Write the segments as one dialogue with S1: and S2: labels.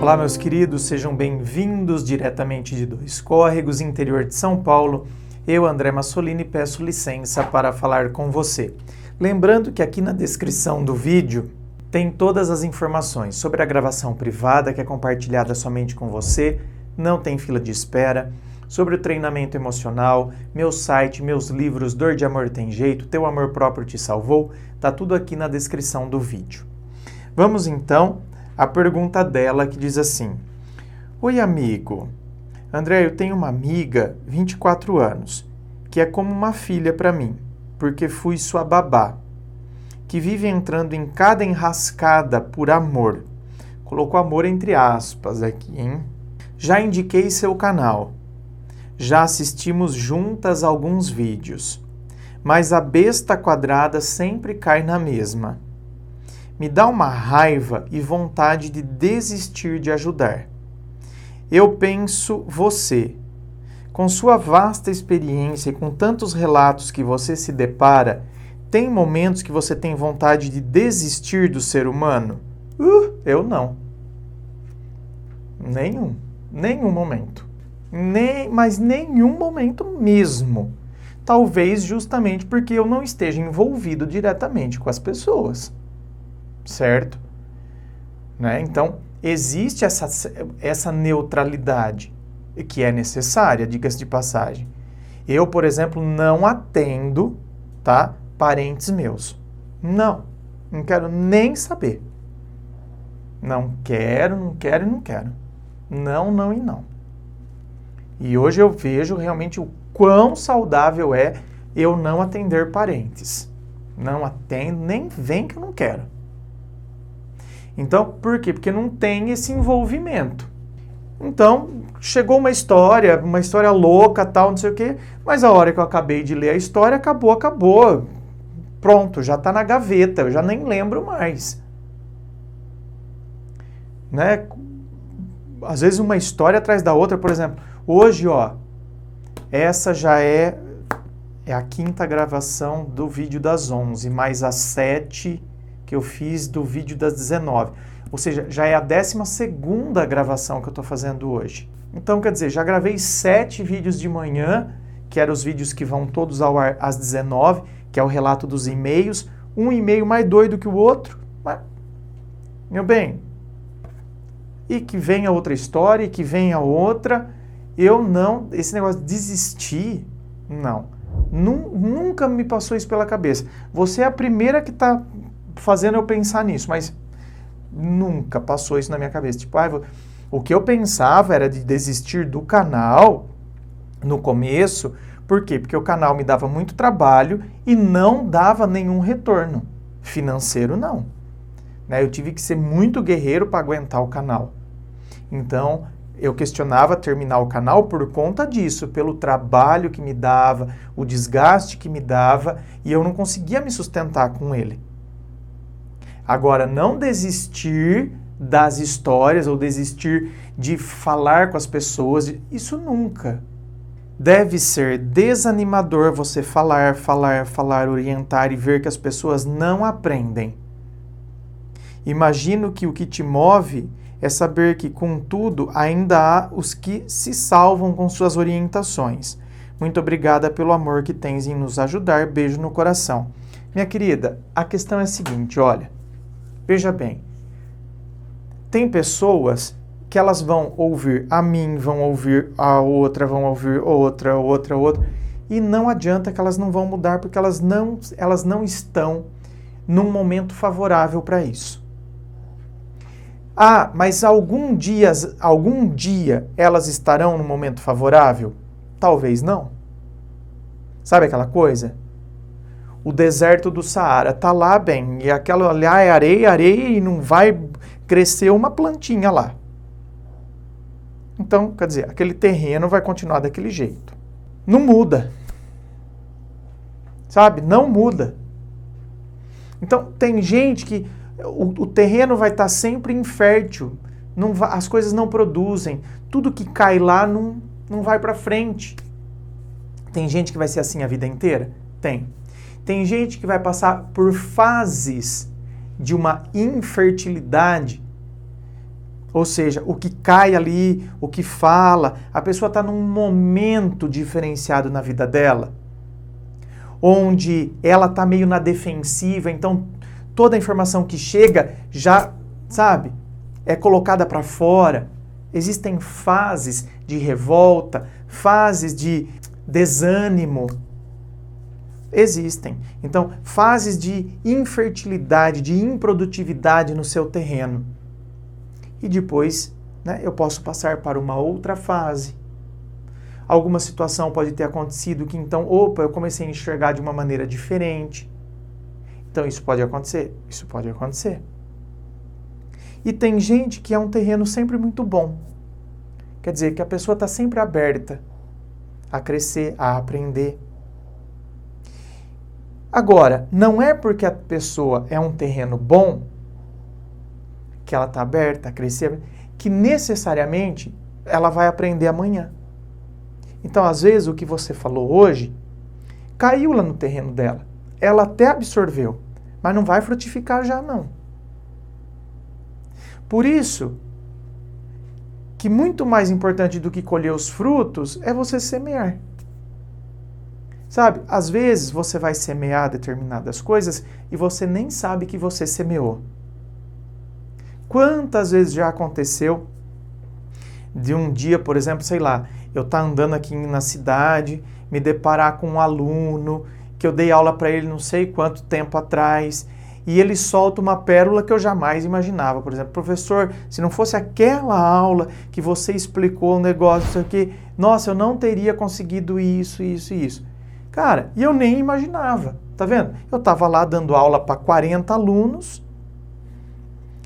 S1: Olá, meus queridos, sejam bem-vindos diretamente de Dois Córregos, interior de São Paulo. Eu, André Massolini, peço licença para falar com você. Lembrando que aqui na descrição do vídeo tem todas as informações sobre a gravação privada que é compartilhada somente com você, não tem fila de espera, sobre o treinamento emocional, meu site, meus livros Dor de Amor Tem Jeito, Teu Amor Próprio Te Salvou, tá tudo aqui na descrição do vídeo. Vamos então à pergunta dela que diz assim: Oi, amigo. André, eu tenho uma amiga, 24 anos, que é como uma filha para mim, porque fui sua babá, que vive entrando em cada enrascada por amor. Colocou amor entre aspas aqui, hein? Já indiquei seu canal. Já assistimos juntas alguns vídeos. Mas a besta quadrada sempre cai na mesma. Me dá uma raiva e vontade de desistir de ajudar. Eu penso você, com sua vasta experiência e com tantos relatos que você se depara, tem momentos que você tem vontade de desistir do ser humano? Eu não. Nenhum momento. Mas nenhum momento mesmo. Talvez justamente porque eu não esteja envolvido diretamente com as pessoas. Certo? Né? Então, existe essa neutralidade que é necessária, diga-se de passagem. Eu, por exemplo, não atendo, tá, parentes meus. Não quero nem saber. Não quero. Não e não. E hoje eu vejo realmente o quão saudável é eu não atender parentes. Não atendo, nem vem que eu não quero. Então, por quê? Porque não tem esse envolvimento. Então, chegou uma história louca, tal, não sei o quê, mas a hora que eu acabei de ler a história, acabou. Pronto, já está na gaveta, eu já nem lembro mais. Né? Às vezes uma história atrás da outra, por exemplo, hoje, essa já é a 5ª gravação do vídeo das 11, mais as 7 que eu fiz do vídeo das 19. Ou seja, já é a 12ª gravação que eu estou fazendo hoje. Então, quer dizer, já gravei 7 vídeos de manhã, que eram os vídeos que vão todos ao ar às 19, que é o relato dos e-mails, um e-mail mais doido que o outro. Mas, meu bem, e que venha outra história, e que venha outra, esse negócio de desistir, não. Nunca me passou isso pela cabeça. Você é a primeira que está fazendo eu pensar nisso, mas nunca passou isso na minha cabeça. Tipo, o que eu pensava era de desistir do canal no começo. Por quê? Porque o canal me dava muito trabalho e não dava nenhum retorno financeiro, não. Né? Eu tive que ser muito guerreiro para aguentar o canal. Então, eu questionava terminar o canal por conta disso, pelo trabalho que me dava, o desgaste que me dava, e eu não conseguia me sustentar com ele. Agora, não desistir das histórias ou desistir de falar com as pessoas, isso nunca. Deve ser desanimador você falar, orientar e ver que as pessoas não aprendem. Imagino que o que te move é saber que, contudo, ainda há os que se salvam com suas orientações. Muito obrigada pelo amor que tens em nos ajudar. Beijo no coração. Minha querida, a questão é a seguinte, olha. Veja bem, tem pessoas que elas vão ouvir a mim, vão ouvir a outra, vão ouvir outra, e não adianta que elas não vão mudar porque elas não estão num momento favorável para isso. Mas algum dia elas estarão num momento favorável? Talvez não. Sabe aquela coisa? O deserto do Saara tá lá bem, e aquela lá é areia, e não vai crescer uma plantinha lá. Então, quer dizer, aquele terreno vai continuar daquele jeito. Não muda. Sabe? Não muda. Então, tem gente que o terreno vai estar sempre infértil, as coisas não produzem, tudo que cai lá não vai para frente. Tem gente que vai ser assim a vida inteira? Tem. Tem gente que vai passar por fases de uma infertilidade Ou seja, o que cai ali, o que fala, a pessoa está num momento diferenciado na vida dela, onde ela está meio na defensiva, então toda a informação que chega já, sabe, é colocada para fora. Existem fases de revolta, fases de desânimo. Existem. Então, fases de infertilidade, de improdutividade no seu terreno. E depois, né, eu posso passar para uma outra fase. Alguma situação pode ter acontecido que então, eu comecei a enxergar de uma maneira diferente. Então, isso pode acontecer? Isso pode acontecer. E tem gente que é um terreno sempre muito bom. Quer dizer, que a pessoa está sempre aberta a crescer, a aprender. Agora, não é porque a pessoa é um terreno bom, que ela está aberta a crescer, que necessariamente ela vai aprender amanhã. Então, às vezes, o que você falou hoje caiu lá no terreno dela. Ela até absorveu, mas não vai frutificar já, não. Por isso, que muito mais importante do que colher os frutos é você semear. Sabe, às vezes você vai semear determinadas coisas e você nem sabe que você semeou. Quantas vezes já aconteceu de um dia, por exemplo, sei lá, eu estar andando aqui na cidade, me deparar com um aluno, que eu dei aula para ele não sei quanto tempo atrás, e ele solta uma pérola que eu jamais imaginava. Por exemplo, professor, se não fosse aquela aula que você explicou o negócio, isso aqui, nossa, eu não teria conseguido isso, isso e isso. Cara, e eu nem imaginava, tá vendo? Eu estava lá dando aula para 40 alunos,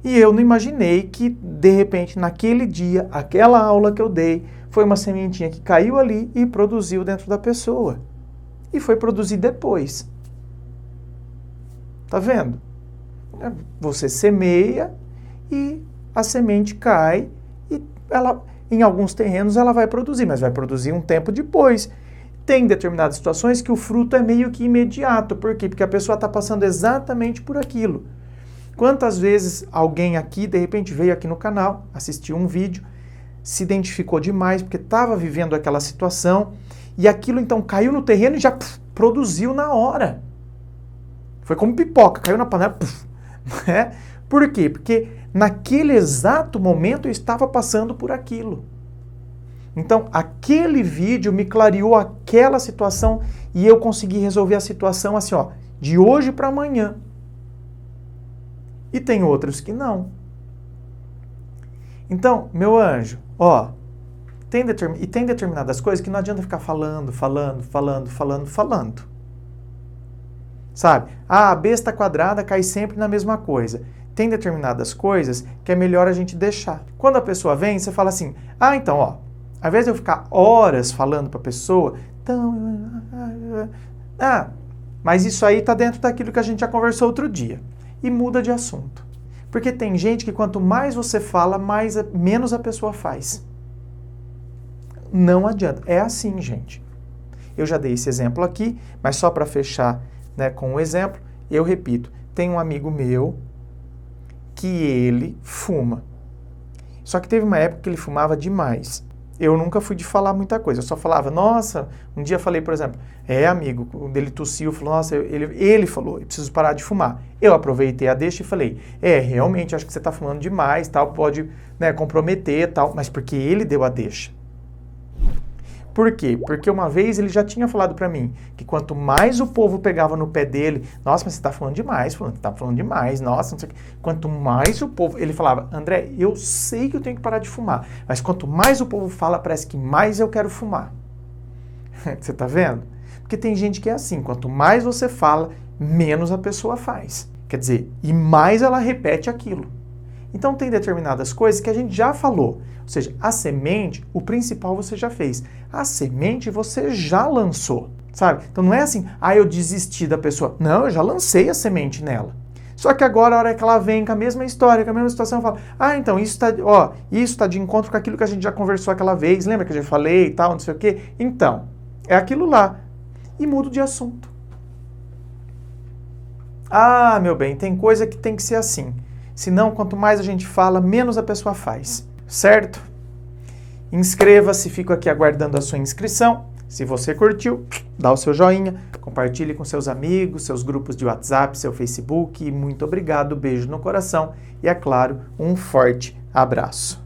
S1: e eu não imaginei que, de repente, naquele dia, aquela aula que eu dei, foi uma sementinha que caiu ali e produziu dentro da pessoa. E foi produzir depois. Tá vendo? Você semeia e a semente cai e ela, em alguns terrenos ela vai produzir, mas vai produzir um tempo depois. Tem determinadas situações que o fruto é meio que imediato. Por quê? Porque a pessoa está passando exatamente por aquilo. Quantas vezes alguém aqui, de repente, veio aqui no canal, assistiu um vídeo, se identificou demais porque estava vivendo aquela situação e aquilo então caiu no terreno e já produziu na hora. Foi como pipoca, caiu na panela. Né? Por quê? Porque naquele exato momento eu estava passando por aquilo. Então, aquele vídeo me clareou aquela situação e eu consegui resolver a situação assim, ó, de hoje para amanhã. E tem outros que não. Então, meu anjo, ó, tem determinadas coisas que não adianta ficar falando. Sabe? A besta quadrada cai sempre na mesma coisa. Tem determinadas coisas que é melhor a gente deixar. Quando a pessoa vem, você fala assim, então, ó, ao invés de eu ficar horas falando para a pessoa, mas isso aí tá dentro daquilo que a gente já conversou outro dia. E muda de assunto. Porque tem gente que quanto mais você fala, menos a pessoa faz. Não adianta. É assim, gente. Eu já dei esse exemplo aqui, mas só para fechar, né, com um exemplo, eu repito. Tem um amigo meu que ele fuma. Só que teve uma época que ele fumava demais. Eu nunca fui de falar muita coisa, eu só falava, nossa, um dia falei, por exemplo, amigo, quando ele tossiu, falou, nossa, ele falou, eu preciso parar de fumar. Eu aproveitei a deixa e falei, realmente, acho que você está fumando demais, tal, pode, né, comprometer, tal, mas porque ele deu a deixa. Por quê? Porque uma vez ele já tinha falado para mim que quanto mais o povo pegava no pé dele, nossa, mas você tá falando demais, nossa, não sei o quê. Quanto mais o povo, ele falava, André, eu sei que eu tenho que parar de fumar, mas quanto mais o povo fala, parece que mais eu quero fumar. Você tá vendo? Porque tem gente que é assim, quanto mais você fala, menos a pessoa faz. Quer dizer, e mais ela repete aquilo. Então tem determinadas coisas que a gente já falou. Ou seja, a semente, o principal você já fez. A semente você já lançou, sabe? Então não é assim, eu desisti da pessoa. Não, eu já lancei a semente nela. Só que agora, a hora que ela vem com a mesma história, com a mesma situação, eu falo, então isso tá de encontro com aquilo que a gente já conversou aquela vez, lembra que eu já falei e tal, não sei o quê? Então, é aquilo lá. E mudo de assunto. Meu bem, tem coisa que tem que ser assim. Senão, quanto mais a gente fala, menos a pessoa faz, certo? Inscreva-se, fico aqui aguardando a sua inscrição. Se você curtiu, dá o seu joinha, compartilhe com seus amigos, seus grupos de WhatsApp, seu Facebook. Muito obrigado, beijo no coração e, é claro, um forte abraço.